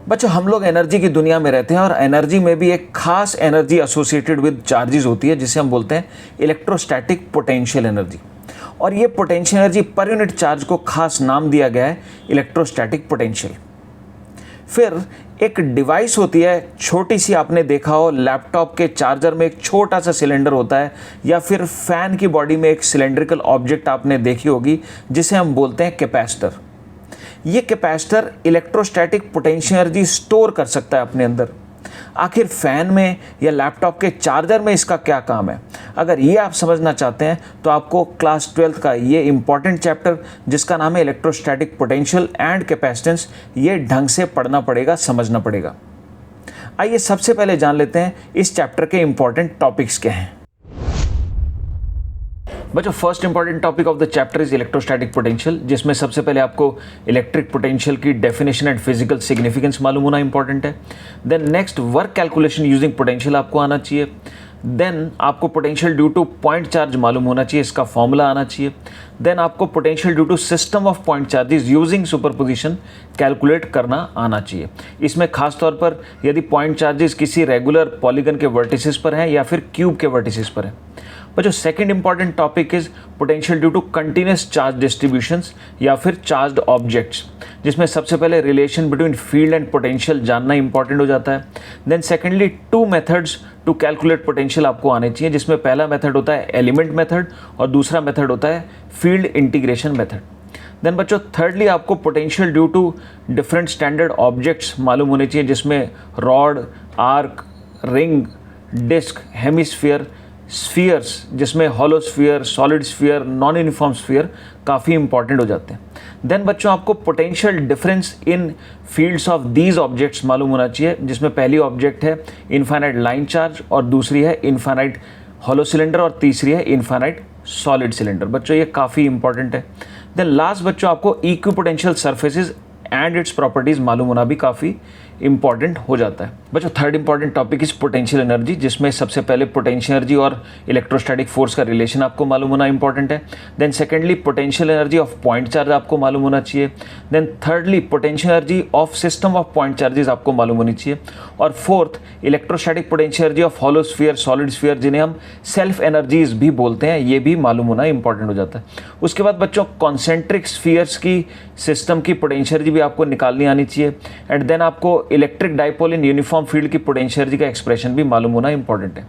बच्चों, हम लोग एनर्जी की दुनिया में रहते हैं और एनर्जी में भी एक खास एनर्जी एसोसिएटेड विद चार्जेस होती है जिसे हम बोलते हैं इलेक्ट्रोस्टैटिक पोटेंशियल एनर्जी। और ये potential energy per unit charge को खास नाम दिया गया है इलेक्ट्रोस्टैटिक पोटेंशियल। फिर एक डिवाइस होती है छोटी सी, आपने देखा हो लैपटॉप के चार्जर में एक छोटा सा सिलेंडर होता है, या फिर फैन की बॉडी में एक सिलेंड्रिकल ऑब्जेक्ट आपने देखी होगी जिसे हम बोलते हैं कैपेसिटर। ये capacitor electrostatic potential energy store कर सकता है अपने अंदर। आखिर फैन में या लैपटॉप के चार्जर में इसका क्या काम है, अगर ये आप समझना चाहते हैं तो आपको क्लास 12th का ये इंपॉर्टेंट चैप्टर जिसका नाम है इलेक्ट्रोस्टैटिक पोटेंशियल एंड कैपेसिटेंस, ये ढंग से पढ़ना पड़ेगा, समझना पड़ेगा। आइए सबसे पहले जान लेते हैं इस चैप्टर के इंपॉर्टेंट टॉपिक्स क्या हैं। बच्चों, first important topic of the chapter is electrostatic potential, जिसमें सबसे पहले आपको इलेक्ट्रिक पोटेंशियल की डेफिनेशन एंड फिजिकल सिग्निफिकेंस मालूम होना इंपॉर्टेंट है। Then next work calculation using potential आपको आना चाहिए। देन आपको potential due to point charge मालूम होना चाहिए, इसका फॉर्मूला आना चाहिए। देन आपको potential due to system of point charges using superposition calculate करना आना चाहिए। इसमें खास तौर पर यदि पॉइंट चार्जेस किसी रेगुलर पॉलीगन के वर्टिसेस पर हैं या फिर क्यूब के वर्टिसेस पर हैं। पर जो second important topic is potential due to continuous charge distributions या फिर चार्ज्ड ऑब्जेक्ट्स, जिसमें सबसे पहले relation between field and potential जानना इंपॉर्टेंट हो जाता है। Then secondly two methods to calculate potential आपको आने चाहिए, जिसमें पहला मेथड होता है एलिमेंट मेथड और दूसरा मेथड होता है फील्ड इंटीग्रेशन मेथड। देन बच्चों, थर्डली आपको potential due to different standard objects मालूम होने चाहिए, जिसमें rod, arc, ring, disc, hemisphere, spheres, जिसमें hollow sphere, solid sphere, non uniform sphere काफ़ी इंपॉर्टेंट हो जाते हैं। देन बच्चों, आपको potential difference in fields of these objects मालूम होना चाहिए, जिसमें पहली ऑब्जेक्ट है इनफाइनाइट लाइन चार्ज और दूसरी है इनफाइनाइट हॉलो सिलेंडर और तीसरी है इनफाइनाइट सॉलिड सिलेंडर। बच्चों, ये काफ़ी इंपॉर्टेंट है। देन लास्ट बच्चों, आपको equipotential surfaces and its properties मालूम होना भी काफ़ी इंपॉर्टेंट हो जाता है। बच्चों, third important topic is potential energy, जिसमें सबसे पहले पोटेंशियल एनर्जी और इलेक्ट्रोस्टैटिक फोर्स का रिलेशन आपको मालूम होना इंपॉर्टेंट है। Then secondly potential energy of point charge आपको मालूम होना चाहिए। Then thirdly potential energy of system of point charges आपको मालूम होनी चाहिए। और fourth electrostatic potential energy of hollow sphere, solid sphere, जिन्हें हम सेल्फ एनर्जीज भी बोलते हैं, ये भी मालूम होना इंपॉर्टेंट हो जाता है। उसके बाद बच्चों, कॉन्सेंट्रिक स्फीयर्स की सिस्टम की पोटेंशियल एनर्जी भी आपको निकालनी आनी चाहिए। एंड देन आपको electric dipole in uniform field की पोटेंशियल एनर्जी का एक्सप्रेशन भी मालूम होना इंपॉर्टेंट है।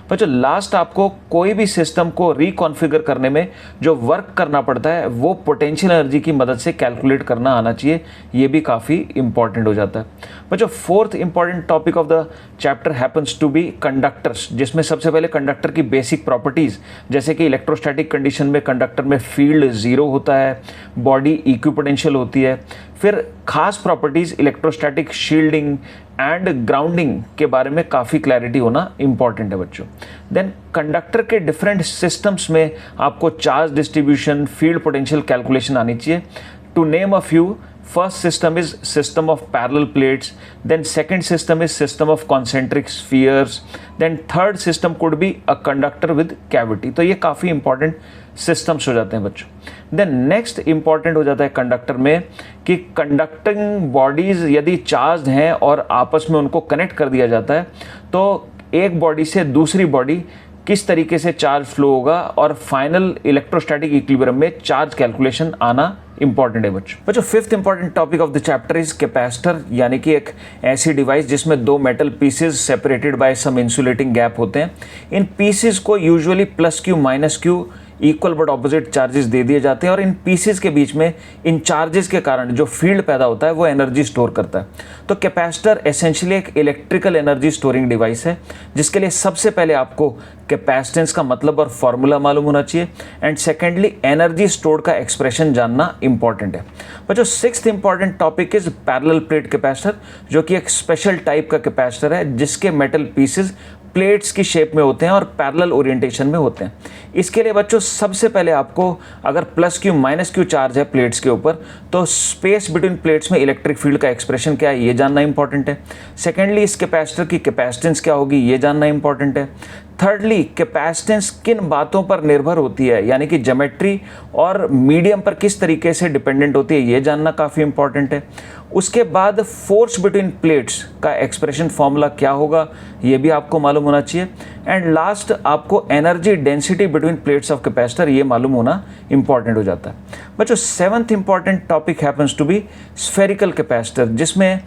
बच्चों, लास्ट आपको कोई भी सिस्टम को रिकॉन्फ़िगर करने में जो वर्क करना पड़ता है वो पोटेंशियल एनर्जी की मदद से कैलकुलेट करना आना चाहिए, ये भी काफ़ी इंपॉर्टेंट हो जाता है। बच्चों, fourth important topic of the chapter happens to be conductors, जिसमें सबसे पहले कंडक्टर की बेसिक प्रॉपर्टीज़, जैसे कि इलेक्ट्रोस्टैटिक कंडीशन में कंडक्टर में फील्ड जीरो होता है, बॉडी इक्विपोटेंशियल होती है। फिर खास properties electrostatic shielding and grounding के बारे में काफ़ी क्लैरिटी होना इंपॉर्टेंट है बच्चों। देन कंडक्टर के डिफरेंट सिस्टम्स में आपको charge distribution, field potential calculation आनी चाहिए। To name a few, first system is system of parallel plates, then second system is system of concentric spheres, then third system could be a conductor with cavity। तो ये काफ़ी important systems हो जाते हैं बच्चों। Then next important हो जाता है कंडक्टर में कि कंडक्टिंग बॉडीज़ यदि चार्ज हैं और आपस में उनको कनेक्ट कर दिया जाता है तो एक बॉडी से दूसरी बॉडी किस तरीके से चार्ज फ्लो होगा और फाइनल इलेक्ट्रोस्टैटिक इक्विलिब्रियम में चार्ज कैलकुलेशन आना इंपॉर्टेंट है बच्चों। Fifth important topic of the chapter is capacitor, यानी कि एक ऐसी डिवाइस जिसमें दो metal pieces separated by some insulating gap होते हैं। इन पीसेस को usually plus Q minus Q equal but opposite charges दे दिए जाते हैं और इन पीसेस के बीच में इन चार्जेस के कारण जो फील्ड पैदा होता है वो एनर्जी स्टोर करता है। तो कैपेसिटर एसेंशियली एक इलेक्ट्रिकल एनर्जी स्टोरिंग डिवाइस है, जिसके लिए सबसे पहले आपको कैपेसिटेंस का मतलब और फॉर्मूला मालूम होना चाहिए एंड सेकेंडली एनर्जी स्टोर्ड का एक्सप्रेशन जानना इंपॉर्टेंट है। बच्चों, sixth important topic is parallel plate capacitor, जो कि एक स्पेशल टाइप का कैपेसिटर है जिसके मेटल पीसेस प्लेट्स की शेप में होते हैं और पैरेलल ओरिएंटेशन में होते हैं। इसके लिए बच्चों सबसे पहले आपको अगर plus Q minus Q charge है प्लेट्स के ऊपर तो स्पेस बिटवीन प्लेट्स में इलेक्ट्रिक फील्ड का एक्सप्रेशन क्या है ये जानना इंपॉर्टेंट है। सेकेंडली, इस कैपेसिटर की कैपेसिटेंस क्या होगी ये जानना इंपॉर्टेंट है। थर्डली, कैपेसिटेंस किन बातों पर निर्भर होती है, यानी कि ज्योमेट्री और मीडियम पर किस तरीके से डिपेंडेंट होती है, ये जानना काफ़ी इंपॉर्टेंट है। उसके बाद फोर्स बिटवीन प्लेट्स का एक्सप्रेशन फॉर्मूला क्या होगा, ये भी आपको मालूम होना चाहिए। एंड लास्ट, आपको energy density between plates of capacitor ये मालूम होना इंपॉर्टेंट हो जाता है। बच्चों, seventh important topic happens to be spherical capacitor, जिसमें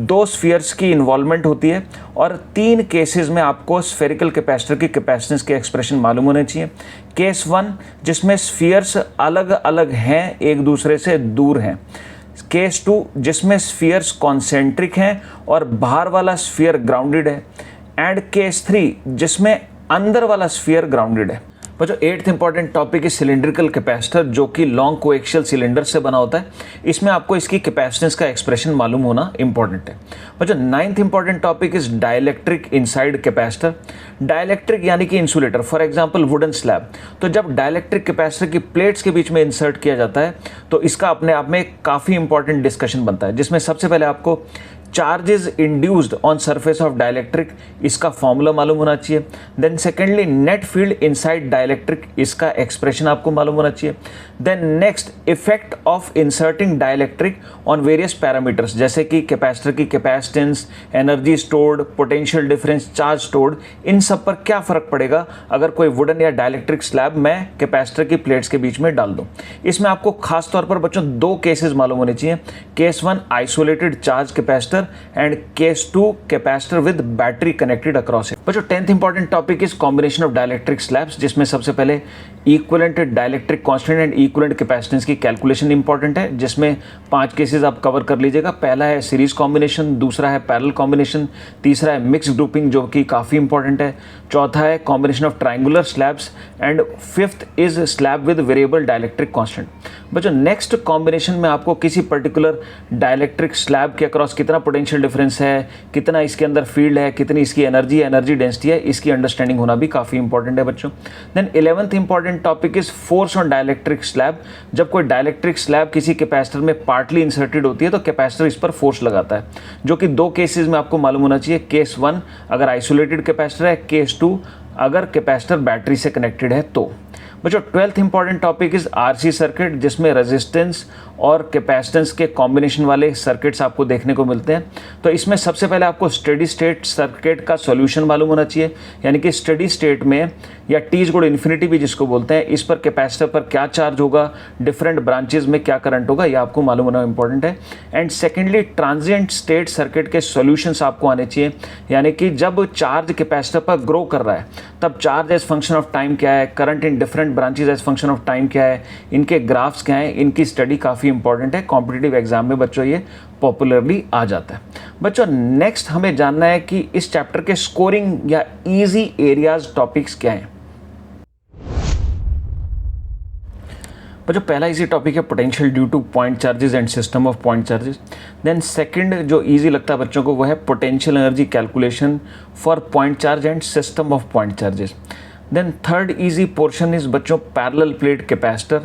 2 स्फीयर्स की इन्वॉल्वमेंट होती है और 3 केसेस में आपको स्फेरिकल कैपेसिटर की कैपेसिटेंस के एक्सप्रेशन मालूम होने चाहिए। केस 1, जिसमें स्फीयर्स अलग अलग हैं, एक दूसरे से दूर हैं। केस 2, जिसमें स्फीयर्स कॉन्सेंट्रिक हैं और बाहर वाला स्फीयर ग्राउंडेड है। एंड केस 3, जिसमें अंदर वाला स्फीयर ग्राउंडेड है। बच्चों, 8th इंपॉर्टेंट टॉपिक है सिलिंड्रिकल कैपेसिटर, जो कि लॉन्ग कोएक्सियल सिलेंडर से बना होता है। इसमें आपको इसकी कैपेसिटेंस का एक्सप्रेशन मालूम होना इंपॉर्टेंट है। बच्चों, 9th important topic is dielectric inside capacitor. Dielectric यानी कि insulator, for example wooden slab. तो जब डाइलेक्ट्रिक कैपेसिटर की प्लेट्स के बीच में इंसर्ट किया जाता है तो इसका अपने आप में काफ़ी इंपॉर्टेंट डिस्कशन बनता है, जिसमें सबसे पहले आपको charges induced on surface of dielectric, इसका फॉर्मूला मालूम होना चाहिए। Then secondly, net field inside dielectric, इसका एक्सप्रेशन आपको मालूम होना चाहिए। Then next, effect of inserting dielectric on various parameters, जैसे कि कैपेसिटर की capacitance, energy stored, potential difference, charge stored, इन सब पर क्या फर्क पड़ेगा अगर कोई वुडन या डाइलेक्ट्रिक स्लैब मैं कैपेसिटर की प्लेट्स के बीच में डाल दूं। इसमें आपको खास तौर पर बच्चों 2 केसेस मालूम होने चाहिए। Case 1, isolated charge capacitor, and case 2, capacitor with battery connected across it. बच्चों, 10th important topic is combination of dielectric slabs, जिसमें सबसे पहले equivalent dielectric constant and equivalent capacitance की कैलकुलेशन इंपॉर्टेंट है, जिसमें 5 केसेस आप कवर कर लीजिएगा। पहला है सीरीज कॉम्बिनेशन, दूसरा है पैरेलल कॉम्बिनेशन, तीसरा है मिक्स ग्रुपिंग, जो कि काफ़ी इंपॉर्टेंट है, चौथा है combination of triangular slabs, and 5th is slab with variable dielectric constant. बच्चों, नेक्स्ट कॉम्बिनेशन में आपको किसी पर्टिकुलर डाइलेक्ट्रिक स्लैब के अक्रॉस कितना पोटेंशियल डिफरेंस है, कितना इसके अंदर फील्ड है, कितनी इसकी एनर्जी डेंसिटी है, इसकी अंडरस्टैंडिंग होना भी काफ़ी इंपॉर्टेंट है बच्चों। Then 11th important topic is force on dielectric slab. जब कोई डाइलेक्ट्रिक स्लैब किसी कैपेसिटर में पार्टली इंसर्टेड होती है तो कैपेसिटर इस पर फोर्स लगाता है, जो कि 2 केसेस में आपको मालूम होना चाहिए। केस 1, अगर आइसोलेटेड कैपेसिटर है। केस 2, अगर कैपेसिटर बैटरी से कनेक्टेड है तो। बच्चों, 12th important topic is RC circuit, जिसमें रेजिस्टेंस और कैपेसिटेंस के कॉम्बिनेशन वाले सर्किट्स आपको देखने को मिलते हैं। तो इसमें सबसे पहले आपको स्टेडी स्टेट सर्किट का सॉल्यूशन मालूम होना चाहिए, यानी कि स्टेडी स्टेट में, या T=∞ भी जिसको बोलते हैं, इस पर कैपेसिटर पर क्या चार्ज होगा, डिफरेंट ब्रांचेज में क्या करंट होगा, ये आपको मालूम होना इंपॉर्टेंट है। And secondly, transient state circuit के सॉल्यूशंस आपको आने चाहिए, यानी कि जब चार्ज कैपेसिटर पर ग्रो कर रहा है तब charge as function of time क्या है, current in different branches as function of time क्या है, इनके ग्राफ्स क्या हैं, इनकी स्टडी काफ़ी इंपॉर्टेंट है। कॉम्पिटिटिव एग्जाम में बच्चों ये पॉपुलरली आ जाता है। बच्चों, नेक्स्ट हमें जानना है कि इस चैप्टर के स्कोरिंग या इजी एरियाज टॉपिक्स क्या हैं। बच्चों, पहला इजी टॉपिक है potential due to point charges and system of point charges. Then second जो इजी लगता है बच्चों को वो है potential energy calculation for point charge and system of point charges. Then third easy portion is बच्चों parallel plate capacitor,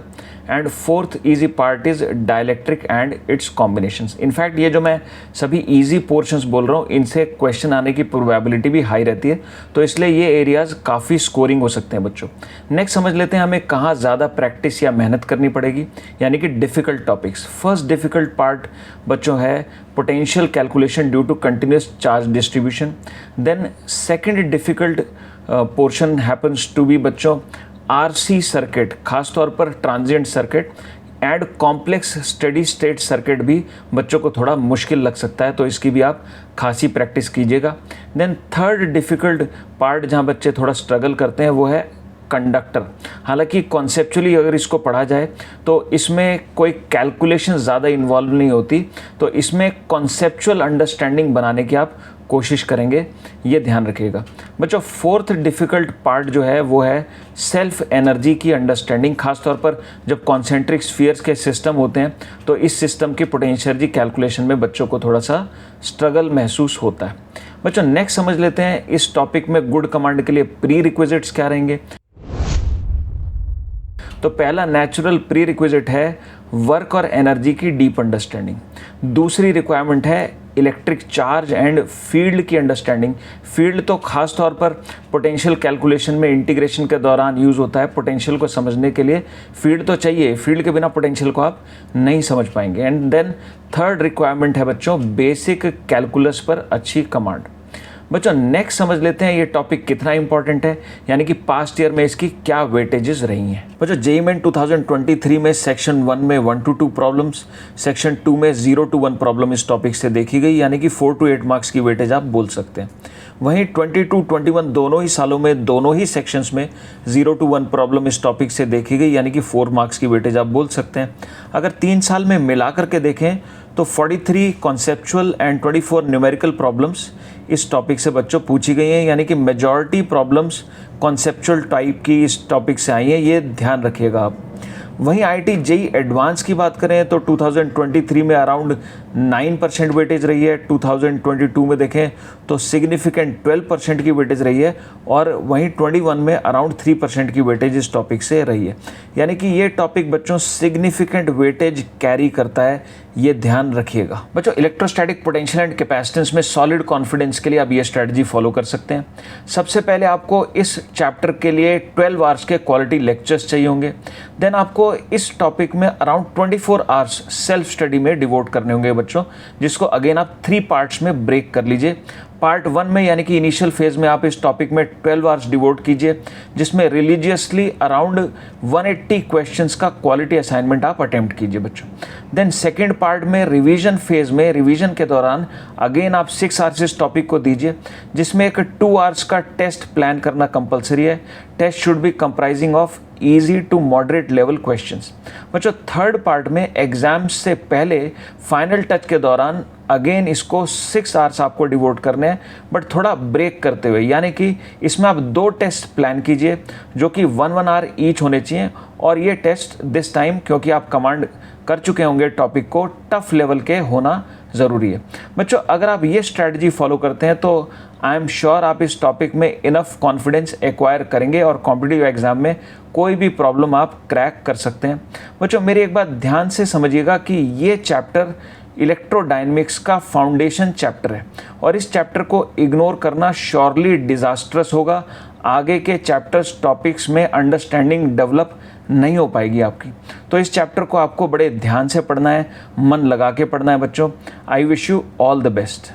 and fourth easy part is dielectric and its combinations. In fact ये जो मैं सभी इजी पोर्शंस बोल रहा हूँ, इनसे question आने की प्रोबेबिलिटी भी हाई रहती है, तो इसलिए ये एरियाज काफ़ी स्कोरिंग हो सकते हैं बच्चों। नेक्स्ट समझ लेते हैं हमें कहाँ ज़्यादा प्रैक्टिस या मेहनत करनी पड़ेगी, यानी कि difficult topics. First difficult part बच्चों है potential calculation due to continuous charge distribution. Then second difficult portion happens to be बच्चों आरसी सर्किट, खासतौर पर transient circuit and complex steady state circuit भी बच्चों को थोड़ा मुश्किल लग सकता है, तो इसकी भी आप खासी प्रैक्टिस कीजिएगा। देन थर्ड डिफ़िकल्ट पार्ट जहाँ बच्चे थोड़ा स्ट्रगल करते हैं वो है कंडक्टर। हालांकि कॉन्सेप्चुअली अगर इसको पढ़ा जाए तो इसमें कोई कैलकुलेशन ज़्यादा इन्वॉल्व नहीं होती, तो इसमें कॉन्सेप्चुअल अंडरस्टैंडिंग बनाने की आप कोशिश करेंगे, ये ध्यान रखिएगा बच्चों। फोर्थ डिफ़िकल्ट पार्ट जो है वो है सेल्फ एनर्जी की अंडरस्टैंडिंग, खासतौर पर जब कॉन्सेंट्रिक स्फीयर्स के सिस्टम होते हैं तो इस सिस्टम की पोटेंशियल एनर्जी कैलकुलेशन में बच्चों को थोड़ा सा स्ट्रगल महसूस होता है। बच्चों, नेक्स्ट समझ लेते हैं इस टॉपिक में गुड कमांड के लिए प्री रिक्विजिट्स क्या रहेंगे। तो पहला नेचुरल प्री रिक्विजिट है वर्क और एनर्जी की डीप अंडरस्टैंडिंग। दूसरी रिक्वायरमेंट है इलेक्ट्रिक चार्ज एंड फील्ड की अंडरस्टैंडिंग। फील्ड तो खास तौर पर पोटेंशियल कैलकुलेशन में इंटीग्रेशन के दौरान यूज़ होता है। पोटेंशियल को समझने के लिए फील्ड तो चाहिए, फील्ड के बिना पोटेंशियल को आप नहीं समझ पाएंगे। एंड देन थर्ड रिक्वायरमेंट है बच्चों बेसिक कैलकुलस पर अच्छी कमांड। बच्चों नेक्स्ट समझ लेते हैं ये टॉपिक कितना इंपॉर्टेंट है, यानी कि पास्ट ईयर में इसकी क्या वेटेजेस रही हैं। बच्चों जेईई मेन 2023 में सेक्शन 1 में 1 to 2 प्रॉब्लम्स, सेक्शन 2 में 0 to 1 प्रॉब्लम इस टॉपिक से देखी गई, यानी कि 4 to 8 मार्क्स की वेटेज आप बोल सकते हैं। वहीं 22-21 दोनों ही सालों में दोनों ही सेक्शंस में 0 to 1 प्रॉब्लम इस टॉपिक से देखी गई, यानी कि 4 मार्क्स की वेटेज आप बोल सकते हैं। अगर 3 साल में मिला करके देखें तो 43 कॉन्सेप्चुअल एंड 24 न्यूमेरिकल प्रॉब्लम्स इस टॉपिक से बच्चों पूछी गई हैं, यानी कि मेजॉरिटी प्रॉब्लम्स कॉन्सेप्चुअल टाइप की इस टॉपिक से आई हैं, ये ध्यान रखिएगा आप। वहीं आईआईटी जेईई एडवांस की बात करें तो 2023 में अराउंड 9% वेटेज रही है, 2022 में देखें तो सिग्निफिकेंट 12% की वेटेज रही है, और वहीं 21 में अराउंड 3% की वेटेज इस टॉपिक से रही है, यानी कि ये टॉपिक बच्चों सिग्निफिकेंट वेटेज कैरी करता है, ये ध्यान रखिएगा। बच्चों इलेक्ट्रोस्टैटिक पोटेंशियल एंड कैपेसिटेंस में सॉलिड कॉन्फिडेंस के लिए आप ये स्ट्रेटजी फॉलो कर सकते हैं। सबसे पहले आपको इस चैप्टर के लिए 12 आवर्स के क्वालिटी लेक्चर्स चाहिए होंगे। देन आपको इस टॉपिक में अराउंड 24 आवर्स सेल्फ स्टडी में डिवोट करने होंगे बच्चों, जिसको अगेन आप 3 पार्ट्स में ब्रेक कर लीजिए। पार्ट 1 में यानी कि इनिशियल फेज में आप इस टॉपिक में 12 आवर्स डिवोट कीजिए, जिसमें रिलीजियसली अराउंड 180 क्वेश्चंस का क्वालिटी असाइनमेंट आप अटेम्प्ट कीजिए बच्चों। देन सेकेंड पार्ट में रिवीजन फेज में रिवीजन के दौरान अगेन आप 6 आवर्स इस टॉपिक को दीजिए, जिसमें एक 2 आवर्स का टेस्ट प्लान करना कंपलसरी है। Test should be comprising of easy to moderate level questions. बच्चों थर्ड पार्ट में एग्जाम्स से पहले फाइनल टच के दौरान अगेन इसको 6 आवर्स आपको डिवोट करने हैं, बट थोड़ा ब्रेक करते हुए, यानी कि इसमें आप 2 टेस्ट प्लान कीजिए जो कि 1-1 आवर ईच होने चाहिए। और ये टेस्ट दिस टाइम क्योंकि आप कमांड कर चुके होंगे टॉपिक को, टफ लेवल के होना ज़रूरी है। बच्चों अगर आप ये स्ट्रैटेजी फॉलो करते हैं तो आई एम श्योर आप इस टॉपिक में इनफ कॉन्फिडेंस एक्वायर करेंगे और कॉम्पिटिटिव एग्जाम में कोई भी प्रॉब्लम आप क्रैक कर सकते हैं। बच्चों मेरी एक बात ध्यान से समझिएगा कि ये चैप्टर इलेक्ट्रोडायनेमिक्स का फाउंडेशन चैप्टर है, और इस चैप्टर को इग्नोर करना श्योरली डिजास्ट्रस होगा। आगे के चैप्टर्स टॉपिक्स में अंडरस्टैंडिंग डेवलप नहीं हो पाएगी आपकी। तो इस चैप्टर को आपको बड़े ध्यान से पढ़ना है, मन लगा के पढ़ना है बच्चों। I wish you all the best.